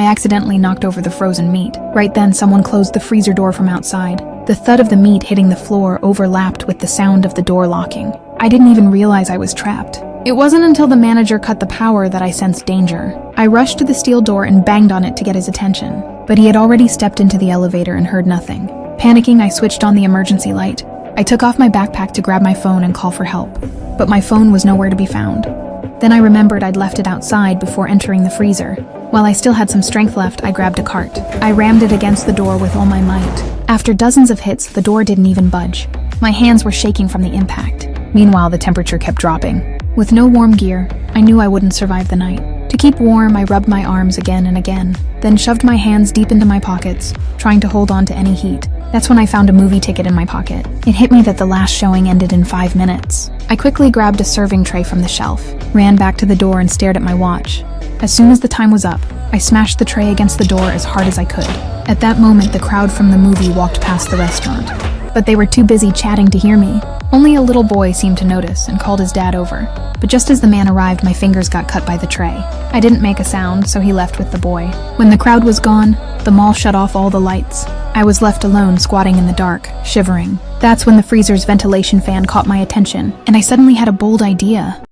I accidentally knocked over the frozen meat. Right then, someone closed the freezer door from outside. The thud of the meat hitting the floor overlapped with the sound of the door locking. I didn't even realize I was trapped. It wasn't until the manager cut the power that I sensed danger. I rushed to the steel door and banged on it to get his attention, but he had already stepped into the elevator and heard nothing. Panicking, I switched on the emergency light. I took off my backpack to grab my phone and call for help, but my phone was nowhere to be found. Then I remembered I'd left it outside before entering the freezer. While I still had some strength left, I grabbed a cart. I rammed it against the door with all my might. After dozens of hits, the door didn't even budge. My hands were shaking from the impact. Meanwhile, the temperature kept dropping. With no warm gear, I knew I wouldn't survive the night. To keep warm, I rubbed my arms again and again, then shoved my hands deep into my pockets, trying to hold on to any heat. That's when I found a movie ticket in my pocket. It hit me that the last showing ended in 5 minutes. I quickly grabbed a serving tray from the shelf, ran back to the door and stared at my watch. As soon as the time was up, I smashed the tray against the door as hard as I could. At that moment, the crowd from the movie walked past the restaurant, but they were too busy chatting to hear me. Only a little boy seemed to notice and called his dad over. But just as the man arrived, my fingers got cut by the tray. I didn't make a sound, so he left with the boy. When the crowd was gone, the mall shut off all the lights. I was left alone, squatting in the dark, shivering. That's when the freezer's ventilation fan caught my attention, and I suddenly had a bold idea.